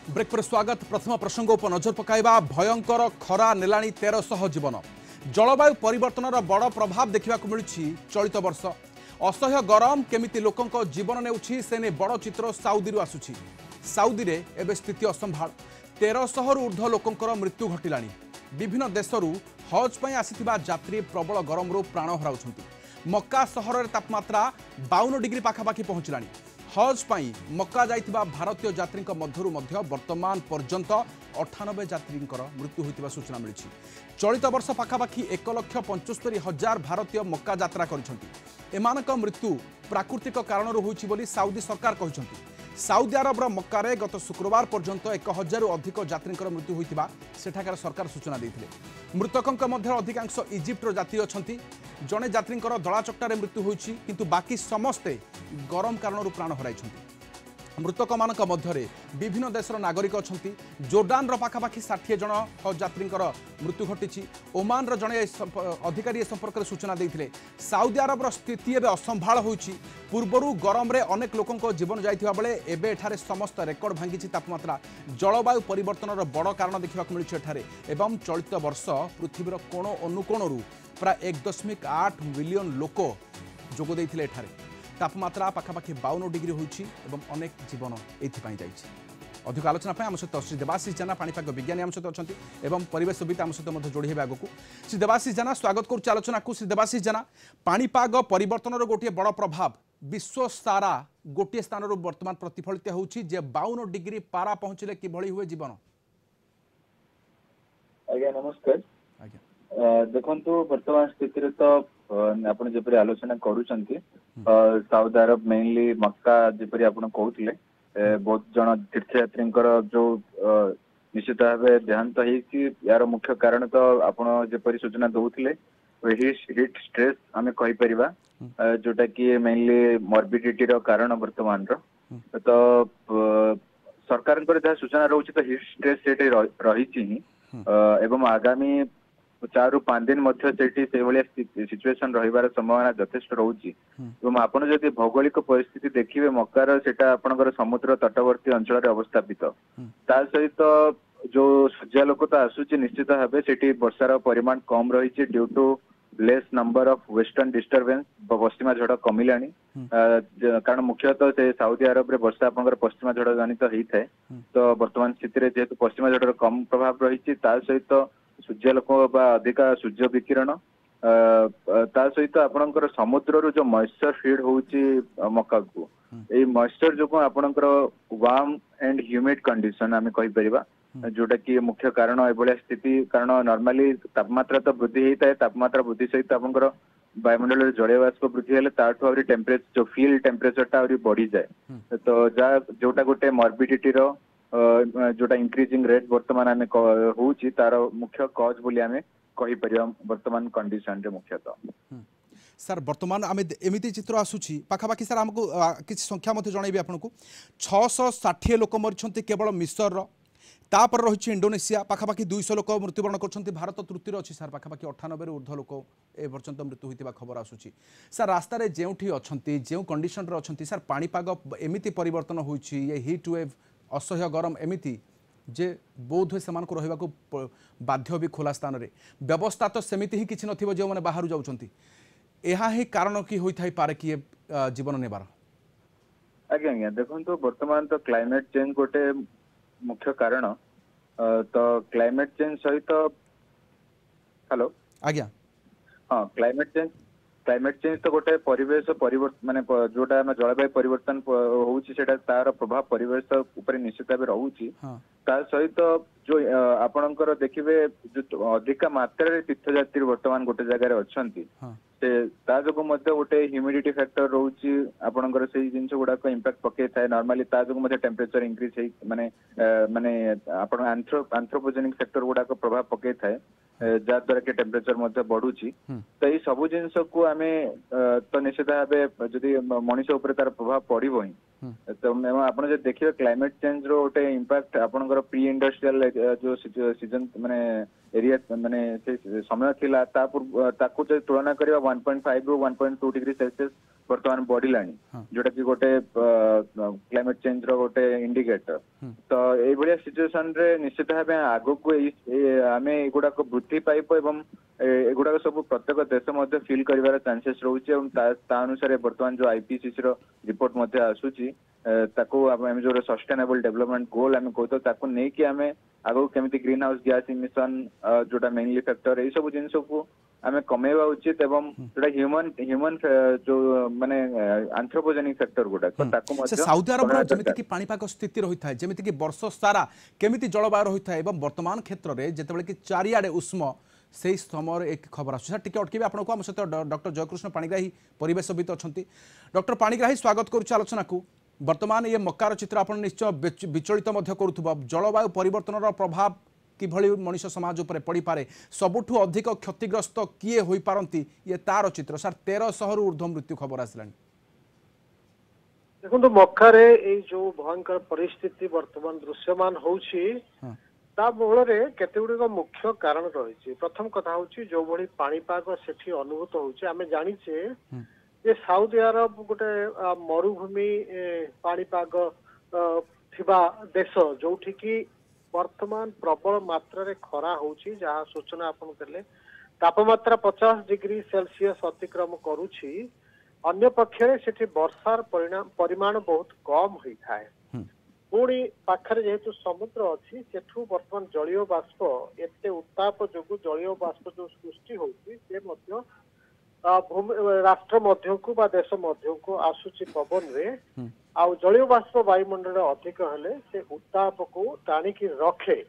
Break पर स्वागत। प्रथम प्रसंग उपर नजर पकाइबा। भयंकर खरा नेलाणी 1300 जीवन। जलवायु परिवर्तन बड़ प्रभाव देखा मिलूँ चलित वर्ष। असह्य गरम केमिति लोकंक जीवन नेउछि से ने बड़ चित्र साउदी आसुछि। साउदी रे एबे स्थिति असंभाल। 1300 रु ऊर्ध्व लोकंकर मृत्यु घटिलाणी। विभिन्न देशरू हज पई आसिथिबा यात्री प्रबल गरमरू प्राण हराउछंती। मक्का सहर तापमात्रा 52 डिग्री पाखापाखि पहुंचलाणी। हज पई मक्का जाइथिबा भारतीय यात्री मध्यरु मध्य वर्तमान पर्यंत 98 यात्री मृत्यु होइतिबा सूचना मिली। चलित वर्ष पाखापाखि 1,75,000 भारतीय मक्का यात्रा करिसेंती। एमानक मृत्यु प्राकृतिक कारणरू होइछि बोली साउदी सरकार कहिसेंती। साउदी अरबर मक्कारे गत शुक्रवार पर्यंत 1000 अधिक यात्री मृत्यु होइतिबा सेठाकार सरकार सूचना देइथिले। मृतकंक मध्य अधिकांश इजिप्टर जाति अछंती। जड़े यात्री दलाचकटार मृत्यु होइछि किंतु बाकी समस्ते गरम कारणरू प्राण हराइछंती। मृतक मानक मध्यरे विभिन्न देशर नागरिक अछंती। जोर्डान पाखापाखि 60 जन हज यात्री मृत्यु घटी। ओमान जड़े अधिकारी संपर्क में सूचना देते। साउदी अरबर स्थिति एवं असंभाल होइछि। पूर्वरु गरम रे अनेक लोकंक जीवन जाइथिबा बेले एबे एठारे समस्त रेकर्ड भांगिछि तापमात्रा। जलवायु परिवर्तन बड़ कारण देखा मिलुछि एठारे। एवं चलित वर्ष पृथ्वीर कोण अनुकोणरू प्राय 1.8 मिलियन लोक जोग देइथिले एठारे। तापमात्रा पाखापाखि 52 डिग्री होइछि एवं अनेक जीवन एथिपाई जाइछि। अधिक आलोचना आम सहित श्री देवाशीष जेना पाणीपाग विज्ञानी आम सहित अच्छा एवं परिवेशविद आम सहित जोड़ी हे आगक। श्री देवाशीष जेना स्वागत करुच्ची आलोचना को। श्री देवाशीष जेना, पाणीपाग परिवर्तन गोटे बड़ प्रभाव विश्व सारा गोटे स्थान वर्तमान प्रतिफलित होउछि जे 52 डिग्री पारा पहुँचले किभଳି हुए जीवन। आज्ञा नमस्कार। देखंतु वर्तमान स्थिति तो आपण जेपरि आलोचना करूछंती साउदी अरब मेनली मक्का जेपरि आपण कहउथिले बहुत जन तीर्थयात्री जो निश्चित भाव देहांत होइछि। यार मुख्य कारण तो आपण जेपरि सूचना दउथिले हीट स्ट्रेस आमे कहि परिबा जोटा कि मेनली मॉर्बिडिटी रो कारण वर्तमान रो। तो सरकार जहाँ सूचना रहउछि तो हीट स्ट्रेस सेटे रहिछि ही एवं आगामी 4 ରୁ 5 दिन मध्य सिचुएशन रहिबार संभावना यथेष्ट रोची। आपण जदि भौगोलिक परिस्थिति देखिए मक्कार सेटा आपनकर समुद्र तटवर्ती अंचल अवस्थापित। ता सहित जो सूर्यालोक तो आसुची निश्चित भाव सेठी वर्षार परिमाण कम रही due to less number of western disturbance. पश्चिमा झड़ कमिलानी कारण मुख्यतः से साउदी अरब रे वर्षा आपनकर पश्चिमा झड़ जनित होता है। तो वर्तमान स्थिति रे जेहेतु पश्चिमा झड़ कम प्रभाव रही सहित सूर्यालोक अधिका सूर्य विकिरण ता सहित आपणकर समुद्र जो मॉइस्चर फीड होउची मक्का को ए मॉइस्चर जो आपणकर वार्म एंड ह्यूमिड कंडीशन आमे कहि परिबा जोटा कि मुख्य कारण एभलिया स्थिति। कारण नॉर्मली तापमात्रा तो वृद्धि होता है। तापमात्रा वृद्धि सहित आपणकर वायुमंडल जलीय वाष्प वृद्धि हेले ताठू आउरी टेम्परेचर जो फील टेम्परेचर टा आउरी बढ़ी जाए। तो जोटा गोटे मॉर्बिडिटी रो जोटा इंक्रीजिंग रेट वर्तमान आमे होउची तार मुख्य कॉज बोली आमे कहि परिया वर्तमान कंडीशन रे मुख्यतः। सर वर्तमान आम एमती चित्र आसूची पाखापाखि सर आमको किसी संख्या मत जनइबी आपको 660 लोक मरी केवल मिसर तापर रही इंडोनेशिया पाखापाखि 200 लोक मृत्युवरण कर। भारत तृतीय अच्छी सर पाखापाखि 98 ऊर्ध्व लोक ए पर्यंत मृत्यु होता खबर आसूची। सर रास्तार जो जो कंडीशन अच्छा सर पाणीपाग एमती परिवर्तन होती हिट वेव असह्य गरम एमती जे बोध हुए से रहा बाध्य भी खोला स्थान रे व्यवस्था तो सेमिति ही किसी नथिबो जो माने बाहर जाउछंती। एहा ही कारण की होई थाई पारे कि जीवन नेबार। आज्ञा आज्ञा देखंतु वर्तमान तो क्लाइमेट चेंज गोटे मुख्य कारण। तो क्लाइमेट चेंज सहित हेलो आज्ञा हाँ क्लाइमेट चेंज तो गोटे परिवेश परिवर्तन माने जोटा जलवायु परिवर्तन होउची सेटा तार प्रभाव परिवेश ऊपर निश्चित भाव रहउची। ता सहित जो आपणकर देखिबे जो अधिका मात्रा रे तीर्थयात्री वर्तमान गोटे जगह रे अछंती से ता जो मध्य गोटे ह्यूमिडिटी फैक्टर रहउची आपणकर सेही जिंस गुडा को इंपैक्ट पके थाए। नॉर्मली ता जो मध्य टेम्परेचर इंक्रीज हे माने आपण एंथ्रोपोजेनिक फैक्टर गुडा को प्रभाव पके थाए जहाँद्वारा कि टेम्परेचर मध्य बढ़ुची। तो ये सब जिनस को आम तो निश्चित भाव जदि मनीष उपर तार प्रभाव पड़ो ही। तो आप देखिए क्लाइमेट चेंज रो गोटे इम्पैक्ट आपनकर प्री इंडस्ट्रियल जो सीजन माने एरिया माने से समय थिला ताकू जो तुलना करिबा 1.5 रु 1.2 डिग्री सेल्सियस वर्तमान बढ़िलानी जोटा कि गोटे क्लाइमेट चेंज रो गोटे इंडिकेटर तो ए भलिया सिचुएशन रे निश्चित भाबे आगो को आमे एगुडा को वृद्धि पाइब एवं एगुडा सब प्रत्येक देश मध्य फील करिवार चांसेस रहउची एवं ता अनुसार वर्तमान जो आईपीसीसी रो रिपोर्ट मध्य आसुची ताको आमे जो सस्टेनेबल डेवलपमेंट गोल आमे कहतो ताको नै कि आमे आगो केमिति ग्रीन हाउस गैस इमिशन जोटा मेनली फैक्टर ए सब जिंस को आमे कमेवा उचित एवं जोटा ह्यूमन जो माने एंथ्रोपोजेनिक फैक्टर गोटा ताको मध्य सऊदी अरब रो जेमिति कि पाणीपाग स्थिति रही था जेमिति कि वर्ष सारा केमिति जलवायु रही था एवं वर्तमान क्षेत्र रे जेतेबेले कि चारियाडे उष्म से समय एक खबर आस टे अटके आपको आम सहित डॉक्टर जयकृष्ण पाणिग्राही परिवेशविद अच्छा डॉक्टर पाणिग्राही स्वागत करुच्च आलोचना को वर्तमान ये मक्कार चित्र आप निश्चय विचलित करुवा जलवायु परिवर्तन प्रभाव किभली मनीष समाज उपर पड़ पारे सबुठु अधिक क्षतिग्रस्त किए हो पारती ये तार चित्र सर 1300 रु ऊर्ध्व मृत्यु खबर आसला देखो मक्कारे जो भयंकर परिस्थिति वर्तमान दृश्यमान होउछि ता मूलरे केतेगुड़िक मुख्य कारण रही प्रथम कथा हूँ जो भली पाणीपाग सेठी अनुभूत होउछि आमे जानिछे जे साउदी अरब गोटे मरुभूमि पाणीपाग थिबा देश जोठी की वर्तमान प्रबल मात्रा रे खरा होउछि जहाँ सूचना आपन देले तापमात्रा 50 डिग्री सेल्सियस अतिक्रम करुछि अन्य पक्षरे सेठी वर्षार परिमाण बहुत कम होई थाए पुणी पाखरे जेहेतु समुद्र अच्छी सेठू वर्तमान जलीय बाष्प एते उत्ताप जोगु जलीय बाष्प जो सृष्टि होउछि से मध्य राष्ट्र मध्य को बा देश मध्य को आसुची पवन रे आउ जलीय बाष्प वायुमंडल अधिक हेले से उत्ताप को टाणिकी रखे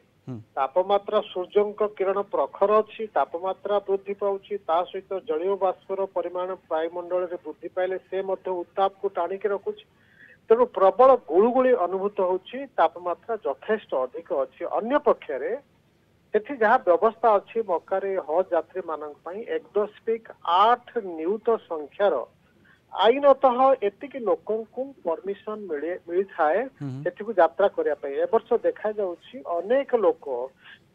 तापमात्रा सूर्यंक किरण प्रखर अच्छी तापमात्रा वृद्धि पाउछि ता सहित जलीय बाष्पर परिमाण वायुमंडल रे वृद्धि पाइले से मध्य उत्ताप को टाणिकी रखुछि तेणु प्रबल गुळुगुळी अनुभूत होउछि तापमात्रा यथेष्ट अधिक अच्छी अन्य पक्षरे सेठी जहाँ व्यवस्था अच्छी मक्कारे हज यात्री मानक पई 1.8 नियुत संख्यार आईनतः एतिक लोकन को परमिशन मिली थाए सेठी को यात्रा करिया पई ए वर्ष देखा जाउछि अनेक लोक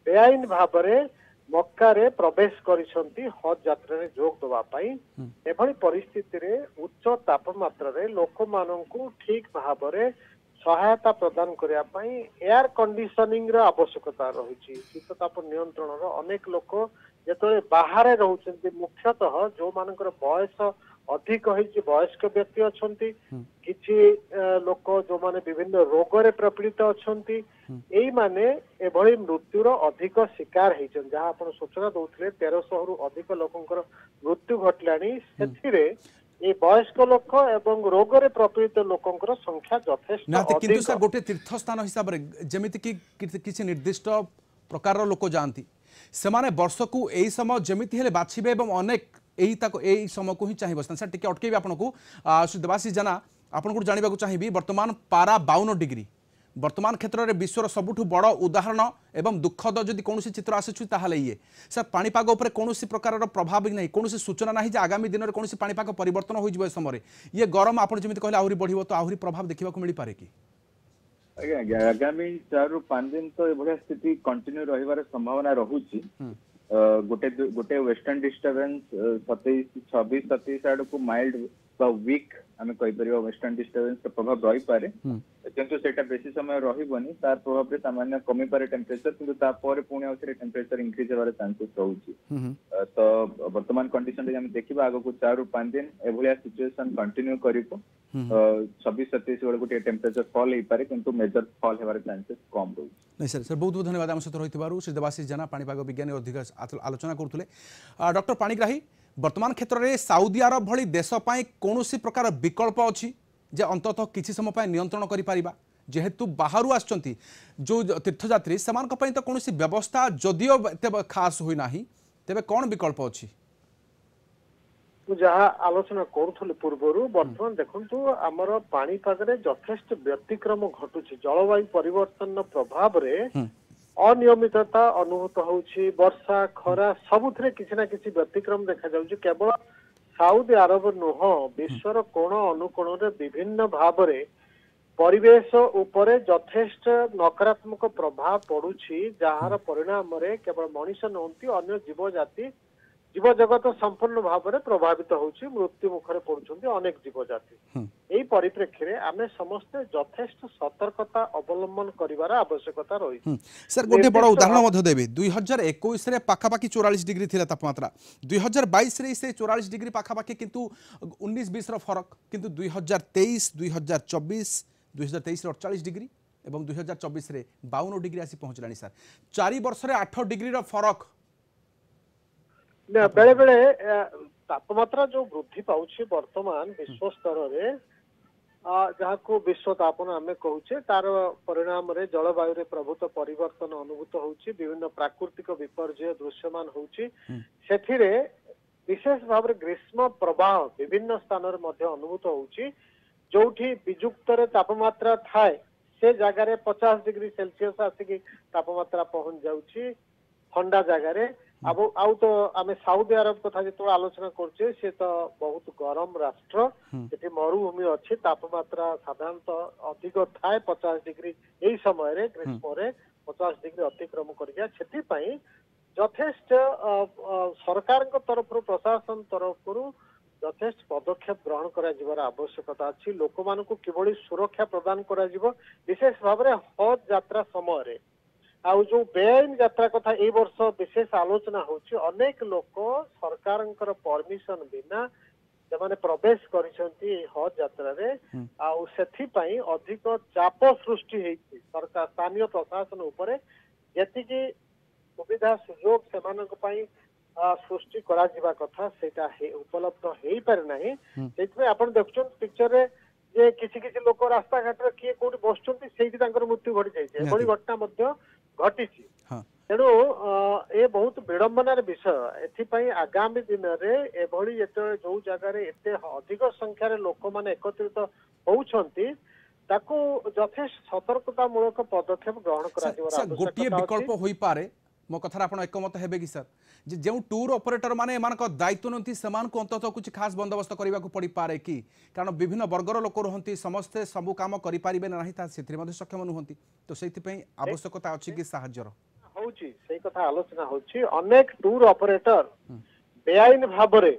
बेआईन भाबरे मक्कारे प्रवेश करिसंती हज यात्रा रे जोग दबा पई एभली परिस्थिति रे उच्च तापमात्रा रे लोक माननकु ठीक भाबरे सहायता प्रदान करिया पई एयर कंडीशनिंग रा आवश्यकता रही शीत ताप नियंत्रण रो अनेक लोक जेतले बाहर रहउछन्ती मुख्यतः जो मानकर बयस अधिक होइछि वयस्क व्यक्ति अछन्ती किछि लोक जो माने विभिन्न रोग रे प्रपीड़ित अछन्ती एई माने एभली मृत्युर अधिक शिकार हेछन जहाँ आपण सूचना दउथले 1300 रु अधिक लोकंकर मृत्यु घटलानी सेथिरे ए वयस्क लोक एवं रोग रे प्रपीड़ित लोकंकर संख्या यथेष्ट नाते किंतु सर गोटे तीर्थ स्थान हिसाब रे जेमिति कि किछि निर्दिष्ट प्रकार लोक जानती सेमाने वर्ष को एई समय जेमिति हेले बाछिबे एवं अनेक एई समय को ही चाहिए बस सर टिके अटकेबे आपनको देवाशीष जाना आपनको जानबा चाहिए वर्तमान पारा 52 डिग्री वर्तमान क्षेत्र में विश्वर सबुठु बड़ उदाहरण एवं दुखद जदि कौन चित्र आसुच्छी ताहले ये सर पाणीपाग उपर कौन प्रकार प्रभाव नहीं कौन सूचना नहीं जे आगामी दिन में कौन पाणीपाग परिवर्तन हो समय ये गरम आप जमी कहले आहरी बढ़िबो तो आहरी प्रभाव देखा मिल पारे कि आज्ञा आगामी 4 ରୁ 5 दिन तो एभलिया स्थिति कंटिन्यू रहिबार संभावना रहुची गोटे वेस्टर्न डिस्टर्बेंस 27-27 आड़ को माइल्ड वीक आम कहीपर वेस्टर्न डिस्टर्बेंस प्रभाव रही पारे किंतु सेटा बेसी समय रहिबनी तार प्रभाव रे सामान्य कमी पारे टेम्परेचर किंतु ता परे पुणी आउथरे टेम्परेचर इंक्रीज होबार चांसेस रहउची तो वर्तमान कंडीशन रे हम देखिबा आगो को 4 ରୁ 5 दिन एभलिया सिचुएशन कंटिन्यू करिवो 26-27 बेले गोटे टेम्परेचर फॉल हो पारे किंतु मेजर फॉल होबार चांसेस कम रहउची नहीं सर सर बहुत बहुत धन्यवाद आम सहित रही श्री देवाशीष जेना पाणीपाग विज्ञानी अधिक आलोचना करते डॉक्टर पाणिग्राही वर्तमान क्षेत्र में साउदी अरब भली देश पाई कौन प्रकार विकल्प अच्छी जे अंततः किसी समय नियंत्रण करिपारिबा जेहेतु बाहर आसचंती जो तीर्थयात्री सेमान पई तो कौन व्यवस्था जदियो एते खास होई नाही तेबे कौन विकल्प अच्छी जहाँ आलोचना करूथले पूर्वरु वर्तमान देखंतु हमर पाणीपाग रे यथेष्ट व्यतिक्रम घटुछि जलवायु परिवर्तन प्रभाव रे अनियमितता अनुभूत होउछि वर्षा खरा सबुथरे किछि ना किछि व्यतिक्रम देखा जाउछि केवल साउदी अरब नुह विश्वर कोण अनुकोण रे विभिन्न भाव रे परिवेश उपरे यथेष्ट नकारात्मक प्रभाव पड़ुछि जार परिणाम रे केवल मनुष्य नहंती अन्य जीव जाति जीव जगत संपूर्ण भाव में प्रभावित होछि मृत्यु मुखरे पड़ुछन्ति अनेक जीव जाति एई परिप्रेक्षी रे आमे समस्त यथेष्ट सतर्कता अवलंबन करिवार आवश्यकता रही सर गोटे बड़ उदाहरण मध्य देबे 2021 रे पाखापाखी 44 डिग्री थिला तापमात्रा 2022 रे से 44 डिग्री पाखापाखी किंतु 19-20 रो फरक किंतु 2023 2024 2023 रे 48 डिग्री एवं 2024 रे 52 डिग्री आसी पहुंचलानी सर 4 वर्ष रे 8 डिग्री रो फरक बेले बेले तापमात्रा जो वृद्धि पाउछि वर्तमान विश्व स्तर रे जहाँ को विश्व तापन आमे कहूचे तार परिणाम रे जलवायु रे प्रभुत परिवर्तन अनुभूत होउछि विभिन्न प्राकृतिक विपर्यय दृश्यमान होउछि सेथिरे विशेष भाव ग्रीष्म प्रवाह विभिन्न स्थान रे मध्य अनुभूत होउछि जोठी विजुक्त रे तापमात्रा थाए से जगह रे 50 डिग्री सेल्सियस आसिकी तापमात्रा पहुंच जाउछि ठंडा जगह रे अब आउ तो आमे साउदी अरब कथा जो आलोचना करछे से तो बहुत गरम राष्ट्र सेठी मरुभूमि अछि तापमात्रा साधारणतः अधिक थाए 50 डिग्री एई समय रे ग्रीष्म रे 50 डिग्री अतिक्रम कर गया सेठी पई यथेष्ट सरकार को तरफ प्रशासन तरफ यथेष्ट पदक्षेप ग्रहण करा जिवार आवश्यकता अछि लोक मानकु किबळी सुरक्षा प्रदान करा जिवो विशेष भाव रे हज यात्रा समय रे आउ जो बेआईन यात्रा कथा ए वर्ष विशेष आलोचना होछि अनेक लोक सरकारंकर परमिशन बिना जमाने प्रवेश करिसंती हज यात्रा रे आउ सेथि पई अधिक चाप सृष्टि हेछि सरकार स्थानीय प्रशासन उपरे जति कि सुविधा सुयोग सेमानक पई सृष्टि करा जिबा कथा सेटा उपलब्ध हेई पारे नाही सेथि आपण देखछन पिक्चर रे जे किछि किछि लोक रास्ता घाट रे किए कोठी बसचंती सेठी तांकर मृत्यु घटी जाइछे बड़ी घटना मध्य घटी तेणु ए बहुत विडंबनार विषय एथिपाई आगामी दिन में एभली जो जगह एते अधिक संख्यार लोक मैंने एकत्रित होउछंती ताकू यथेष्ट सतर्कता मूलक पदक्षेप ग्रहण करा गोटे विकल्प होई पारे मो कथार आपण एकमत हेबे कि सर जो टूर ऑपरेटर माने एमानक दायित्व नथि समान को अंततः कुछ खास बंदोबस्त करबा को पड़ी पारे कि कारण विभिन्न वर्गर लोक रहंती समस्ते सब काम करि पारिबे नाही ता सेथि मध्ये सक्षम नहंती तो सेथि पई आवश्यकता अछि कि सहाय्यर होउची सेही कथा आलोचना होउची अनेक टूर ऑपरेटर बेआईन भाबरे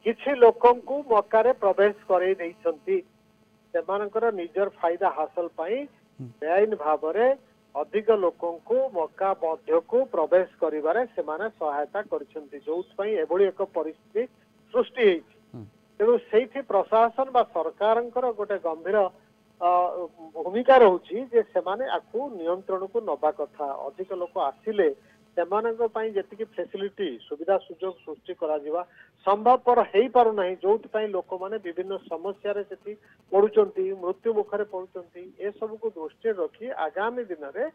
किछि लोकंकु मक्कारे प्रवेश करै दैछंती सेमानकर निजर फायदा हासिल पई बेआईन भाबरे अधिक लोकंकु मक्का मध्य को प्रवेश करिबारे सेमाने सहायता करछंती जोथ पई एभली एक परिस्थिति सृष्टि हेछि तेणु सेठी प्रशासन बा सरकारंकर गोटे गंभीर भूमिका रहउछि जे सेमाने आकु नियंत्रण को नबा कथा अधिक लोक आसिले सेमानक पई जेतिकी फैसिलिटी सुविधा सुयोग सृष्टि करा जिवा संभवपर हेई पारु नाही जोथ पई लोक माने विभिन्न समस्या रे सेठी पडुचंती मृत्यु मुखरे पडुचंती ए सब को दृष्टि रखी आगामी दिन रे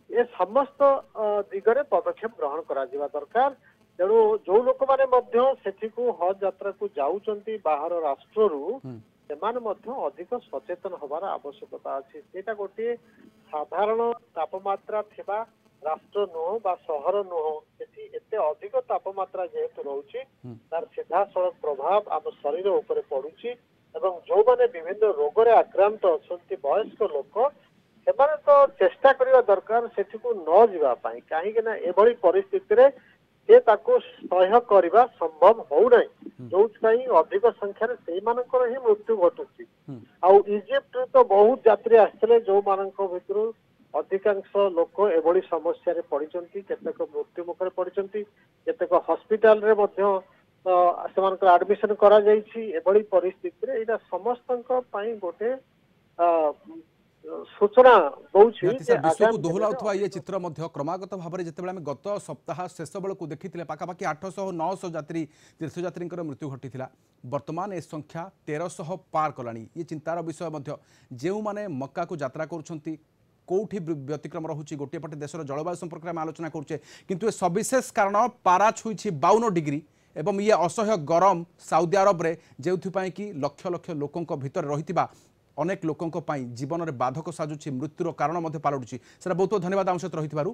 ए समस्त दिगरे पदक्षेप ग्रहण करा जिवा दरकार तेणु जो लोक माने मध्य सेठी को हज यात्रा को जाउचंती बाहर राष्ट्र रु सेमान मध्य अधिक सचेतन होबार आवश्यकता अछि सेटा गोटे साधारण तापमात्रा थिबा राष्ट्र नुह बा सहर नुह सेठी एते अधिक तापमात्रा जेहेतु रहउछि तार सीधा सड़क प्रभाव आम शरीर उपरे पड़ुछि एवं जो माने विभिन्न रोग रे आक्रांत अछंती वयस्क लोक सेमाने तो चेष्टा करिवा दरकार सेठी को न जिवा पाई काहे कि ना एभली परिस्थिति रे से ताको सह्य करिवा संभव हो नै जोथ पई अधिक संख्या रे सेई मानकर ही मृत्यु घटुछि आ इजिप्ट तो बहुत यात्री आस्थिले जो मानक भितरु अधिकांश लोक एभली समस्या रे पड़िचंती केतेक मृत्यु मुखरे पड़िचंती केतेक हॉस्पिटल रे मध्य सेमानकर एडमिशन करा जाईछि एभली परिस्थिति रे एटा समस्तक पई गोटे सूचना दउछि जे विश्व को दोहलाउथवा ये चित्र मध्य क्रमागत भाव में जितेबाला गत सप्ताह शेष बेल को देखिथिले पाखापाखि 800-900 यात्री तीर्थयात्रींकर मृत्यु घटिथिला वर्तमान ए संख्या 1300 पार कलानी ये चिंतार विषय मध्य जेउ माने मक्का को यात्रा करूछंती कौटी व्यतिक्रम रहुछि गोटे पटे देशर जलवायु संपर्क में आलोचना करुचे किंतु सविशेष कारण पारा छुई 52 डिग्री एवं ये असह्य गरम साउदी अरब रे जेउथि कि लक्ष लक्ष लोकंक भितर रहितिबा अनेक लोकंक पई जीवन में बाधक साजुछि मृत्युर कारण मध्य पालटुछि सर बहुत बहुत धन्यवाद आम सहित रहिथिबारु।